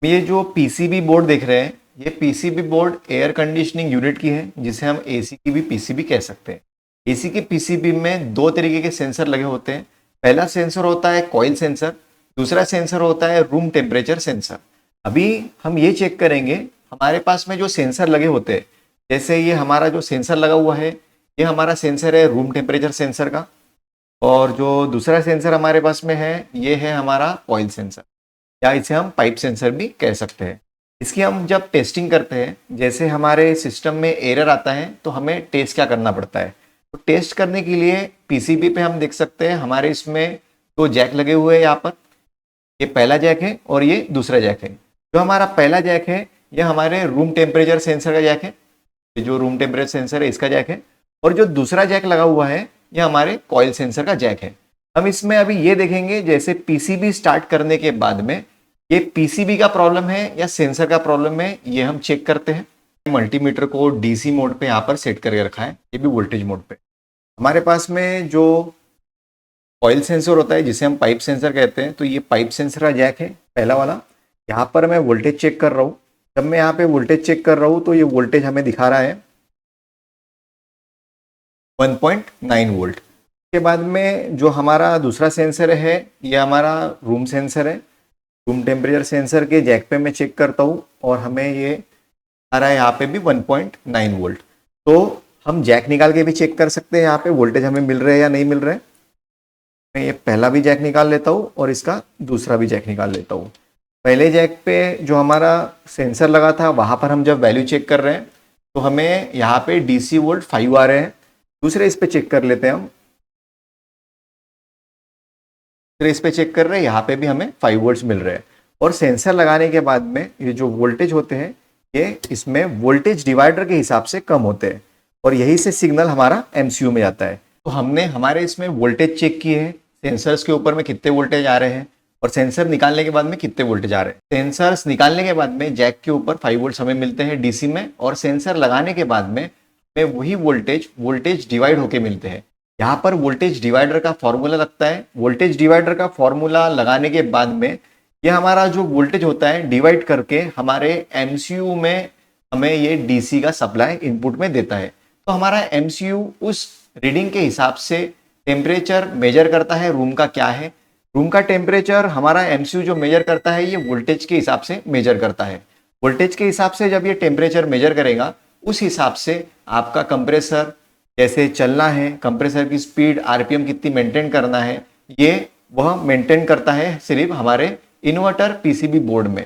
ये जो PCB board देख रहे हैं, ये PCB board air conditioning unit की है, जिसे हम एसी की भी पीसीबी कह सकते हैं। एसी के पीसीबी में दो तरीके के सेंसर लगे होते हैं। पहला सेंसर होता है कॉइल सेंसर, दूसरा सेंसर होता है रूम टेम्परेचर सेंसर। अभी हम ये चेक करेंगे हमारे पास में जो सेंसर लगे होते हैं, जैसे ये हमारा जो सेंसर लगा हुआ है, ये हमारा सेंसर है रूम टेम्परेचर सेंसर का, और जो दूसरा सेंसर हमारे पास में है ये है हमारा कॉइल सेंसर, या इसे हम पाइप सेंसर भी कह सकते हैं। इसकी हम जब टेस्टिंग करते हैं, जैसे हमारे सिस्टम में एरर आता है तो हमें टेस्ट क्या करना पड़ता है। तो टेस्ट करने के लिए पीसीबी पे हम देख सकते हैं हमारे इसमें दो जैक लगे हुए हैं। यहाँ पर ये पहला जैक है और ये दूसरा जैक है। जो हमारा पहला जैक है ये हमारे रूम टेम्परेचर सेंसर का जैक है, ये जो रूम टेम्परेचर सेंसर है इसका जैक है, और जो दूसरा जैक लगा हुआ है ये हमारे कॉइल सेंसर का जैक है। हम इसमें अभी ये देखेंगे जैसे पीसीबी स्टार्ट करने के बाद में ये पीसीबी का प्रॉब्लम है या सेंसर का प्रॉब्लम है, ये हम चेक करते हैं। मल्टीमीटर को डीसी मोड पे यहाँ पर सेट करके रखा है, ये भी वोल्टेज मोड पे। हमारे पास में जो कॉइल सेंसर होता है जिसे हम पाइप सेंसर कहते हैं, तो ये पाइप सेंसर का जैक है पहला वाला। यहाँ पर मैं वोल्टेज चेक कर रहा हूँ। जब मैं यहाँ पे वोल्टेज चेक कर रहा हूँ तो ये वोल्टेज हमें दिखा रहा है 1.9 वोल्ट। के बाद में जो हमारा दूसरा सेंसर है ये हमारा रूम सेंसर है। रूम टेम्परेचर सेंसर के जैक पे मैं चेक करता हूँ और हमें ये आ रहा है यहाँ पे भी 1.9 वोल्ट। तो हम जैक निकाल के भी चेक कर सकते हैं यहाँ पे वोल्टेज हमें मिल रहे हैं या नहीं मिल रहे। मैं ये पहला भी जैक निकाल लेता हूँ और इसका दूसरा भी जैक निकाल लेता हूँ। पहले जैक पे जो हमारा सेंसर लगा था वहाँ पर हम जब वैल्यू चेक कर रहे हैं तो हमें यहाँ पे डीसी वोल्ट 5 आ रहे हैं। दूसरे इस पे चेक कर लेते हैं हम, दूसरे इस पे चेक कर रहे हैं, यहाँ पे भी हमें 5 वोल्ट्स मिल रहे हैं। और सेंसर लगाने के बाद में ये जो वोल्टेज होते हैं ये इसमें वोल्टेज डिवाइडर के हिसाब से कम होते हैं और यही से सिग्नल हमारा एमसीयू में जाता है। तो हमने हमारे इसमें वोल्टेज चेक किए हैं, सेंसर्स के ऊपर में कितने वोल्टेज आ रहे हैं और सेंसर निकालने के बाद में कितने वोल्टेज आ रहे हैं। सेंसर्स निकालने के बाद में जैक के ऊपर 5 वोल्ट हमें मिलते हैं डीसी में, और सेंसर लगाने के बाद में वही वोल्टेज डिवाइड होके मिलते हैं। यहाँ पर वोल्टेज डिवाइडर का फॉर्मूला लगता है। वोल्टेज डिवाइडर का फॉर्मूला लगाने के बाद में ये हमारा जो वोल्टेज होता है डिवाइड करके हमारे एमसीयू में हमें ये डीसी का सप्लाई इनपुट में देता है। तो हमारा एमसीयू उस रीडिंग के हिसाब से टेम्परेचर मेजर करता है रूम का क्या है। रूम का टेम्परेचर हमारा एमसीयू जो मेजर करता है ये वोल्टेज के हिसाब से मेजर करता है। वोल्टेज के हिसाब से जब ये टेम्परेचर मेजर करेगा उस हिसाब से आपका कंप्रेसर कैसे चलना है, कंप्रेसर की स्पीड आरपीएम कितनी मेंटेन करना है, ये वह मेंटेन करता है सिर्फ हमारे इन्वर्टर पीसीबी बोर्ड में।